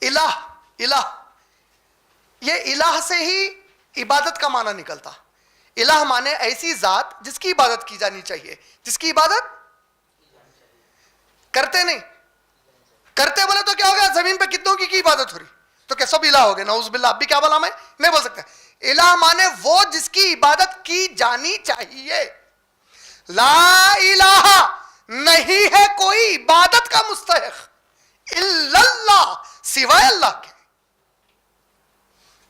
الہ، الہ یہ الہ سے ہی عبادت کا معنی نکلتا. الہ مانے ایسی ذات جس کی عبادت کی جانی چاہیے. جس کی عبادت کرتے نہیں. کرتے بولے تو کیا ہو گیا؟ زمین پہ کتنوں کی عبادت ہو رہی تو کیا سب الہ ہو گئے؟ نعوذ باللہ. اب بھی کیا بولا میں نہیں بول سکتا. الہ مانے وہ جس کی عبادت کی جانی چاہیے. لا الہ نہیں ہے کوئی عبادت کا مستحق الا اللہ سوائے اللہ کے.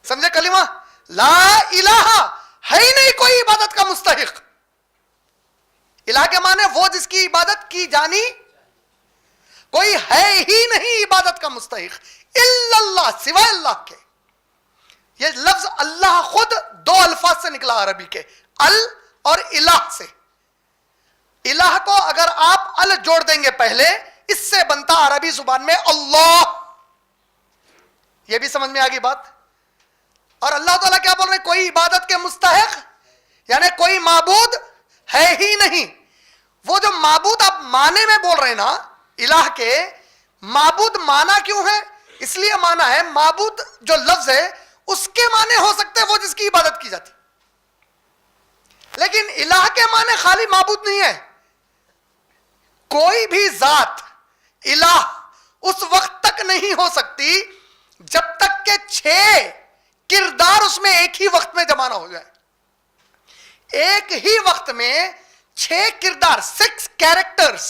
سمجھے کلمہ؟ لا الہ ہے ہی نہیں کوئی عبادت کا مستحق. الہ کے معنی وہ جس کی عبادت کی جانی، کوئی ہے ہی نہیں عبادت کا مستحق الا اللہ سوائے اللہ کے. یہ لفظ اللہ خود دو الفاظ سے نکلا عربی کے، ال اور الہ سے. الہ کو اگر آپ ال جوڑ دیں گے پہلے، اس سے بنتا عربی زبان میں اللہ. یہ بھی سمجھ میں آگئی بات؟ اور اللہ تعالیٰ کیا بول رہے ہیں؟ کوئی عبادت کے مستحق یعنی کوئی معبود ہے ہی نہیں. وہ جو معبود آپ معنی میں بول رہے ہیں نا الہ کے، معبود معنی کیوں ہے؟ اس لیے معنی ہے معبود جو لفظ ہے اس کے معنی ہو سکتے وہ جس کی عبادت کی جاتی، لیکن الہ کے معنی خالی معبود نہیں ہے. کوئی بھی ذات الہ اس وقت تک نہیں ہو سکتی جب تک کہ 6 کردار اس میں ایک ہی وقت میں جمع نہ ہو جائے. ایک ہی وقت میں 6 کردار 6 کیریکٹرز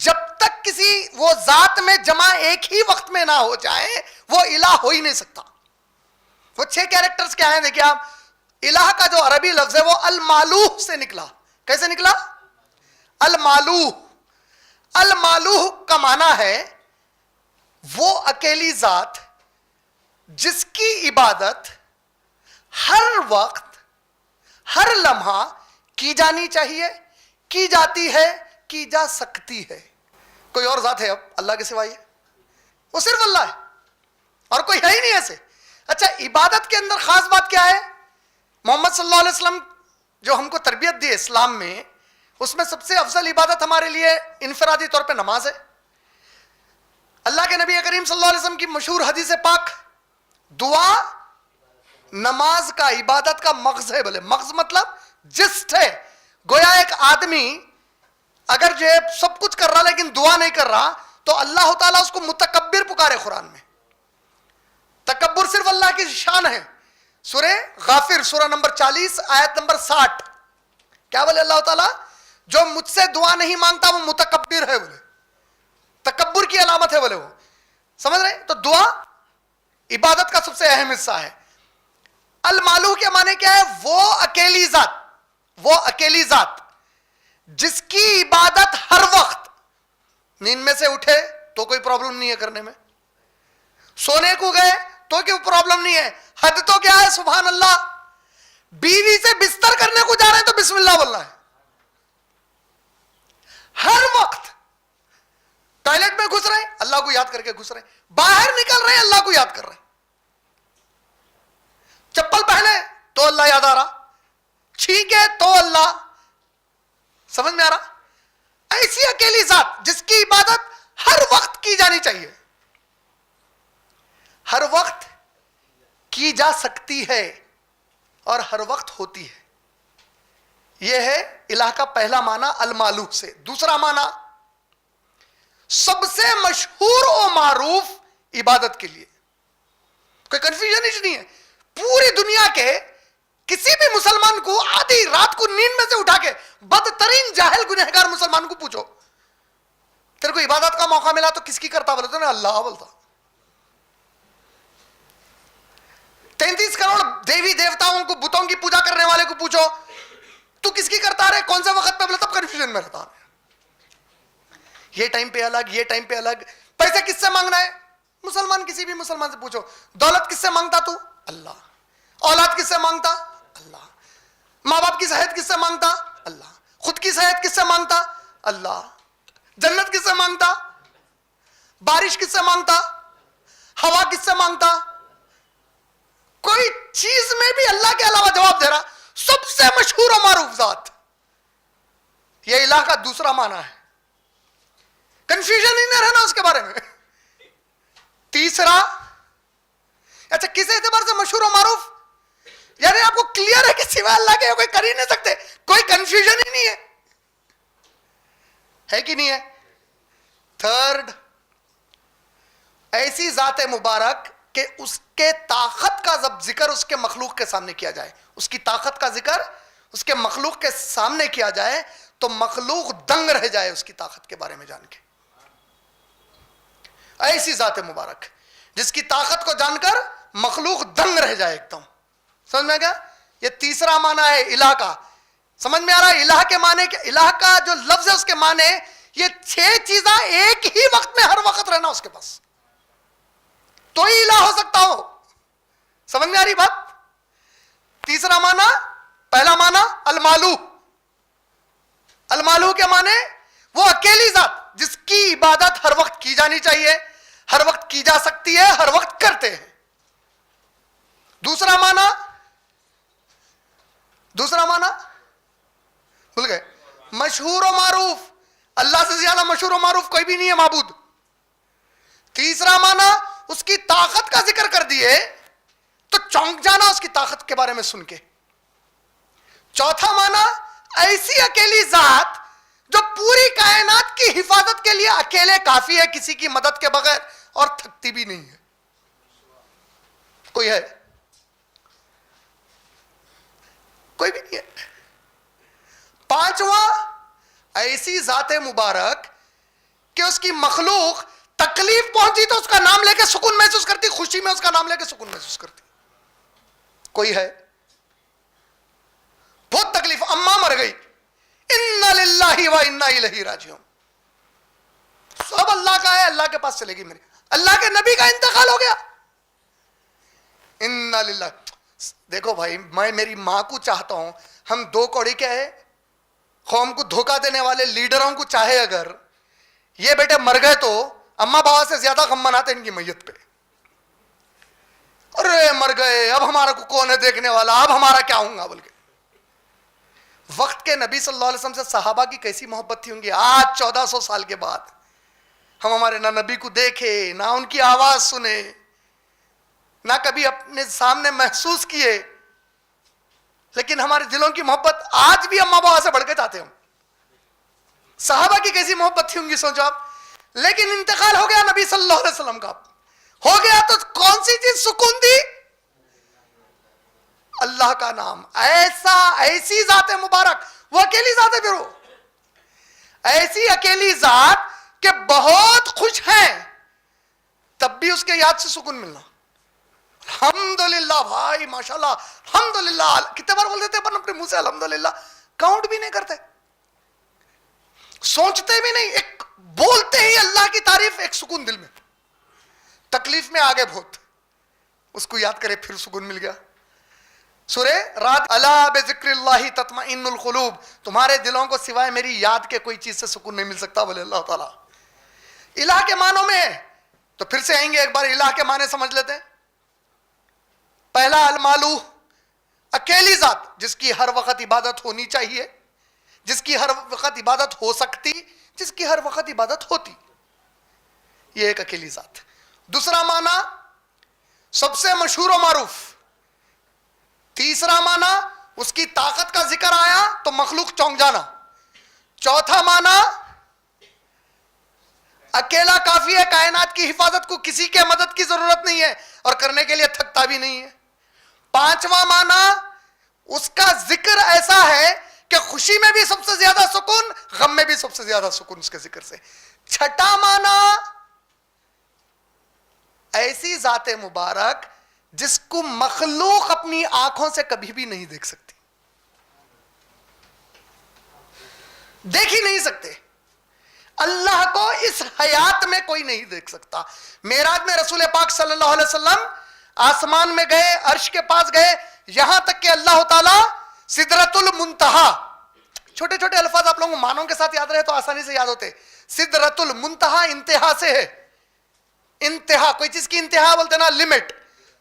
جب تک کسی وہ ذات میں جمع ایک ہی وقت میں نہ ہو جائے وہ الہ ہو ہی نہیں سکتا. وہ 6 کیریکٹرز کیا ہیں؟ دیکھیں آپ، الہ کا جو عربی لفظ ہے وہ المالوہ سے نکلا. کیسے نکلا؟ المالوہ. المالوہ کا معنی ہے وہ اکیلی ذات جس کی عبادت ہر وقت ہر لمحہ کی جانی چاہیے، کی جاتی ہے، کی جا سکتی ہے. کوئی اور ذات ہے اب اللہ کے سوائے؟ وہ صرف اللہ ہے اور کوئی ہے ہی نہیں ایسے. اچھا، عبادت کے اندر خاص بات کیا ہے؟ محمد صلی اللہ علیہ وسلم جو ہم کو تربیت دی اسلام میں، اس میں سب سے افضل عبادت ہمارے لیے انفرادی طور پہ نماز ہے. اللہ کے نبی کریم صلی اللہ علیہ وسلم کی مشہور حدیث پاک، دعا نماز کا عبادت کا مغز ہے. بولے مغز مطلب جسٹ ہے. گویا ایک آدمی اگر جو سب کچھ کر رہا لیکن دعا نہیں کر رہا تو اللہ تعالیٰ اس کو متکبر پکارے. قرآن میں تکبر صرف اللہ کی شان ہے. سورہ غافر سورہ نمبر 40 آیت نمبر 60 کیا بولے اللہ تعالیٰ؟ جو مجھ سے دعا نہیں مانگتا وہ متکبر ہے. بولے تکبر کی علامت ہے. بولے وہ سمجھ رہے؟ تو دعا عبادت کا سب سے اہم حصہ ہے. المالوہ کے معنی کیا ہے؟ وہ اکیلی ذات، وہ اکیلی ذات جس کی عبادت ہر وقت، نیند میں سے اٹھے تو کوئی پرابلم نہیں ہے کرنے میں، سونے کو گئے تو کوئی پرابلم نہیں ہے. حد تو کیا ہے؟ سبحان اللہ. بیوی سے بستر کرنے کو جا رہے ہیں تو بسم اللہ بولنا ہے. ہر وقت ٹوائلٹ میں گھس رہے ہیں اللہ کو یاد کر کے گھس رہے ہیں، باہر نکل رہے ہیں اللہ کو یاد کر رہے ہیں، چپل پہنے تو اللہ یاد آ رہا، چھینکے تو اللہ. سمجھ میں آ رہا؟ ایسی اکیلی ذات جس کی عبادت ہر وقت کی جانی چاہیے، ہر وقت کی جا سکتی ہے اور ہر وقت ہوتی ہے. یہ ہے الہ کا پہلا معنی المالوہ سے. دوسرا معنی سب سے مشہور و معروف عبادت کے لیے، کوئی کنفیوژن ہی نہیں ہے. پوری دنیا کے کسی بھی مسلمان کو آدھی رات کو نیند میں سے اٹھا کے بدترین جاہل گنہگار مسلمان کو پوچھو تیرے کو عبادت کا موقع ملا تو کس کی کرتا؟ بولے تو نا اللہ بولتا. 33 کروڑ دیوی دیوتاؤں کو، بتوں کی پوجا کرنے والے کو پوچھو تو کس کی کرتا رہے، کون سے وقت پہ؟ بولے تب کنفیوژن میں رہتا ہے. یہ ٹائم پہ الگ، یہ ٹائم پہ الگ. پیسے کس سے مانگنا ہے؟ مسلمان کسی بھی مسلمان سے پوچھو. دولت کس سے مانگتا تو؟ اللہ. اولاد کس سے مانگتا؟ اللہ. ماں باپ کی صحت کس سے مانگتا؟ اللہ. خود کی صحت کس سے مانگتا؟ اللہ. جنت کس سے مانگتا؟ بارش کس سے مانگتا؟ ہوا کس سے مانگتا؟ کوئی چیز میں بھی اللہ کے علاوہ جواب دے رہا. سب سے مشہور و معروف ذات، یہ الہ کا دوسرا معنی ہے. کنفیوژن ہی نہ رہنا اس کے بارے میں. تیسرا، اچھا کس اعتبار سے مشہور و معروف؟ یعنی آپ کو کلیئر ہے کہ سوائے اللہ کے کوئی کر ہی نہیں سکتے، کوئی کنفیوژن ہی نہیں ہے کہ نہیں ہے؟ تھرڈ، ایسی ذات مبارک کہ اس کے طاقت کا جب ذکر اس کے مخلوق کے سامنے کیا جائے، اس کی طاقت کا ذکر اس کے مخلوق کے سامنے کیا جائے تو مخلوق دنگ رہ جائے اس کی طاقت کے بارے میں جان کے. ایسی ذات مبارک جس کی طاقت کو جان کر مخلوق دنگ رہ جائے ایک دم. سمجھ میں گیا؟ یہ تیسرا معنی ہے الہ کا. سمجھ میں آ رہا ہے الہ کے معنی؟ کہ الہ کا جو لفظ ہے اس کے معنی یہ 6 چیزاں ایک ہی وقت میں ہر وقت رہنا اس کے پاس، تو ہی الہ ہو سکتا ہو. سمجھ میں آ رہی بات؟ تیسرا معنی، پہلا معنی المالو. المالو کے معنی وہ اکیلی ذات جس کی عبادت ہر وقت کی جانی چاہیے، ہر وقت کی جا سکتی ہے، ہر وقت کرتے ہیں. دوسرا معنی بھول گئے، مشہور و معروف. اللہ سے زیادہ مشہور و معروف کوئی بھی نہیں ہے معبود. تیسرا معنی اس کی طاقت کا ذکر کر دیے تو چونک جانا اس کی طاقت کے بارے میں سن کے. چوتھا معنی ایسی اکیلی ذات جو پوری کائنات کی حفاظت کے لیے اکیلے کافی ہے، کسی کی مدد کے بغیر، اور تھکتی بھی نہیں ہے. کوئی ہے؟ کوئی بھی نہیں ہے. پانچواں، ایسی ذات مبارک کہ اس کی مخلوق تکلیف پہنچی تو اس کا نام لے کے سکون محسوس کرتی، خوشی میں اس کا نام لے کے سکون محسوس کرتی. کوئی ہے؟ بہت تکلیف، اماں مر گئی، انا للہ و انا الیہ راجعون، سب اللہ کا ہے، اللہ کے پاس چلے گی میری. اللہ کے نبی کا انتقال ہو گیا، انا للہ. دیکھو بھائی، میں میری ماں کو چاہتا ہوں، ہم 2 کوڑی کے ہیں، قوم کو دھوکہ دینے والے لیڈروں کو چاہے اگر یہ بیٹے مر گئے تو اماں بابا سے زیادہ غم مناتے ان کی میت پہ. ارے مر گئے، اب ہمارا کو کون ہے دیکھنے والا، اب ہمارا کیا ہوں گا بول کے. وقت کے نبی صلی اللہ علیہ وسلم سے صحابہ کی کیسی محبت تھی ہوں گی. آج 1400 سال کے بعد ہم ہمارے نہ نبی کو دیکھے، نہ ان کی آواز سنے، نہ کبھی اپنے سامنے محسوس کیے، لیکن ہمارے دلوں کی محبت آج بھی اماں بابا سے بڑھ کے چاہتے ہم. صحابہ کی کیسی محبت تھی ہوں گی سوچو آپ. لیکن انتقال ہو گیا نبی صلی اللہ علیہ وسلم کا، ہو گیا تو کون سی چیز سکون دی؟ اللہ کا نام. ایسی ذات مبارک، وہ اکیلی ذات ہے، پھر وہ ایسی اکیلی ذات کہ بہت خوش ہیں تب بھی اس کے یاد سے سکون ملنا. الحمدللہ بھائی، ماشاءاللہ، الحمدللہ. کتنے بار بول دیتے ہیں اپنے منہ سے الحمدللہ، کاؤنٹ بھی نہیں کرتے، سوچتے بھی نہیں، ایک بولتے ہی اللہ کی تعریف، ایک سکون دل میں. تکلیف میں آگے بہت، اس کو یاد کرے پھر سکون مل گیا. سورہ رات، الا بذکر اللہ تطمئن القلوب، تمہارے دلوں کو سوائے میری یاد کے کوئی چیز سے سکون نہیں مل سکتا بولے اللہ تعالیٰ. الہ کے معنوں میں تو پھر سے آئیں گے، ایک بار الہ کے معنی سمجھ لیتے ہیں. پہلا المالو، اکیلی ذات جس کی ہر وقت عبادت ہونی چاہیے، جس کی ہر وقت عبادت ہو سکتی، جس کی ہر وقت عبادت ہوتی، یہ ایک اکیلی ذات. دوسرا معنی سب سے مشہور و معروف. تیسرا معنی اس کی طاقت کا ذکر آیا تو مخلوق چونک جانا. چوتھا معنی اکیلا کافی ہے، کائنات کی حفاظت کو کسی کے مدد کی ضرورت نہیں ہے اور کرنے کے لیے تھکتا بھی نہیں ہے. پانچواں معنی اس کا ذکر ایسا ہے کہ خوشی میں بھی سب سے زیادہ سکون، غم میں بھی سب سے زیادہ سکون اس کے ذکر سے. چھٹا معنی ایسی ذات مبارک جس کو مخلوق اپنی آنکھوں سے کبھی بھی نہیں دیکھ سکتی، دیکھ ہی نہیں سکتے. اللہ کو اس حیات میں کوئی نہیں دیکھ سکتا. معراج میں رسول پاک صلی اللہ علیہ وسلم آسمان میں گئے، عرش کے پاس گئے، یہاں تک کہ اللہ تعالیٰ سدرۃ المنتہا، چھوٹے چھوٹے الفاظ آپ لوگوں کو معنوں کے ساتھ یاد رہے تو آسانی سے یاد ہوتے. سدرۃ المنتہا انتہا سے ہے، انتہا کوئی چیز کی انتہا بولتے نا، لمٹ.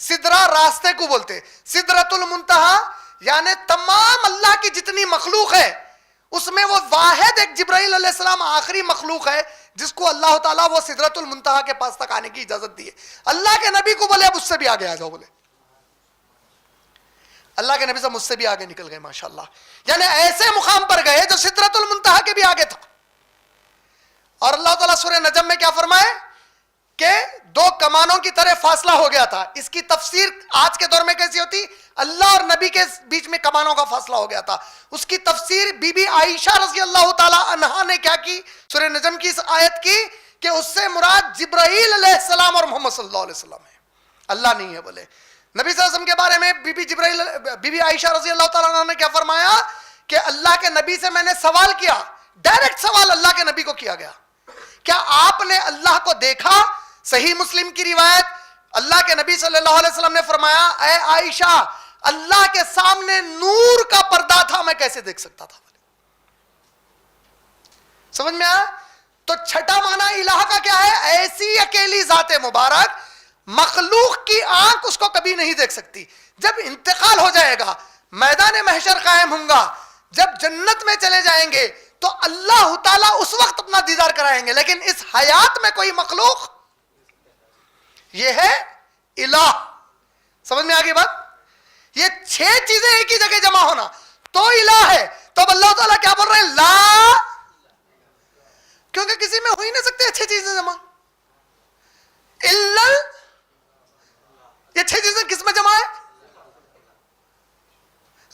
سدرا راستے کو بولتے. سدرۃ المنتہا یعنی تمام اللہ کی جتنی مخلوق ہے اس میں وہ واحد ایک جبرائیل علیہ السلام آخری مخلوق ہے جس کو اللہ تعالیٰ وہ سدرۃ المنتہا کے پاس تک آنے کی اجازت دی ہے. اللہ کے نبی کو بولے اب اس سے بھی آگے آ جاؤ، بولے اللہ کے نبی سے مجھ سے بھی آگے نکل گئے ماشاءاللہ. یعنی ایسے مقام پر گئے جو سدرۃ المنتہا کے بھی آگے تھا. اور اللہ تعالیٰ سورہ نجم میں کیا فرمائے کہ دو کمانوں کی طرح فاصلہ ہو گیا تھا. اس کی تفسیر آج کے دور میں کیسی ہوتی؟ اللہ اور نبی کے بیچ میں کمانوں کا فاصلہ ہو گیا تھا. اس کی تفسیر بی بی عائشہ رضی اللہ تعالی عنہا نے کیا کی؟ سورہ نجم کی اس آیت کی کہ اس سے مراد جبرائیل علیہ السلام اور محمد صلی اللہ علیہ وسلم ہے، اللہ نہیں ہے. بولے نبی صلی اللہ علیہ وسلم کے بارے میں بی بی عائشہ رضی اللہ تعالیٰ عنہ نے کیا فرمایا کہ اللہ کے نبی سے میں نے سوال کیا، ڈائریکٹ سوال اللہ کے نبی کو کیا گیا، کیا آپ نے اللہ کو دیکھا؟ صحیح مسلم کی روایت، اللہ کے نبی صلی اللہ علیہ وسلم نے فرمایا اے عائشہ اللہ کے سامنے نور کا پردہ تھا، میں کیسے دیکھ سکتا تھا؟ سمجھ میں آیا؟ تو چھٹا معنی الہ کا کیا ہے؟ ایسی اکیلی ذات مبارک مخلوق کی آنکھ اس کو کبھی نہیں دیکھ سکتی. جب انتقال ہو جائے گا، میدان محشر قائم ہوں گا، جب جنت میں چلے جائیں گے تو اللہ تعالیٰ اس وقت اپنا دیدار کرائیں گے. لیکن اس حیات میں کوئی مخلوق، یہ ہے الہ. سمجھ میں آگئی بات؟ یہ 6 چیزیں ایک ہی جگہ جمع ہونا تو الہ ہے. تو اب اللہ تعالیٰ کیا بول رہے ہیں؟ لا، کیونکہ کسی میں ہو ہی نہیں سکتے 6 چیزیں جمع. یہ 6 چیزیں کس میں جمع ہے؟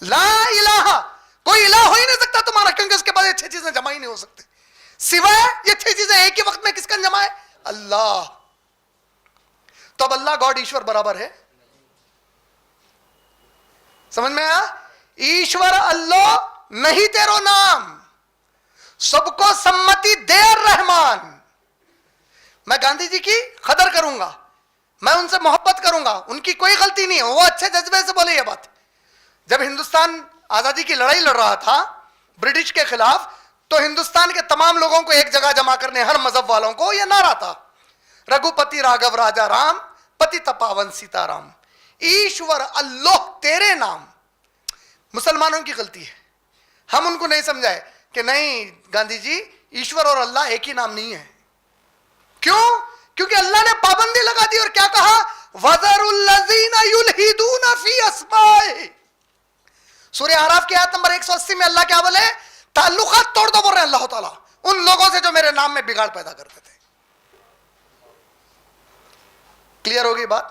لا الہ، کوئی الہ ہو ہی نہیں سکتا تمہارا، کیونکہ اس کے بعد یہ 6 چیزیں جمع ہی نہیں ہو سکتے. سوائے یہ 6 چیزیں ایک ہی وقت میں کس کا جمع ہے؟ اللہ. تو اب اللہ گاڈ ایشور برابر ہے. سمجھ میں آیا؟ ایشور اللہ نہیں تیرو نام، سب کو سمتی دے رحمان. میں گاندھی جی کی قدر کروں گا، میں ان سے محبت کروں گا، ان کی کوئی غلطی نہیں ہے، وہ اچھے جذبے سے بولے یہ بات. جب ہندوستان آزادی کی لڑائی لڑ رہا تھا برٹش کے خلاف، تو ہندوستان کے تمام لوگوں کو ایک جگہ جمع کرنے، ہر مذہب والوں کو، یہ نعرہ تھا رگھوپتی راگھو راجا رام پتی تپاون سیتا رام. ایشور اللہ تیرے نام. مسلمانوں کی غلطی ہے، ہم ان کو نہیں سمجھائے کہ نہیں گاندھی جی ایشور اور اللہ ایک ہی نام نہیں ہے. کیوں؟ کیونکہ اللہ نے پابندی لگا دی اور کیا کہا؟ وَذَرُوا الَّذِينَ يُلْحِدُونَ فِي أَسْمَائِهِ. سورہ اعراف کی آیت نمبر 180 میں اللہ کیا بولے؟ تعلقات توڑ دو، بول رہے ہیں اللہ تعالیٰ ان لوگوں سے جو میرے نام میں بگاڑ پیدا کرتے تھے. کلیئر ہوگی بات؟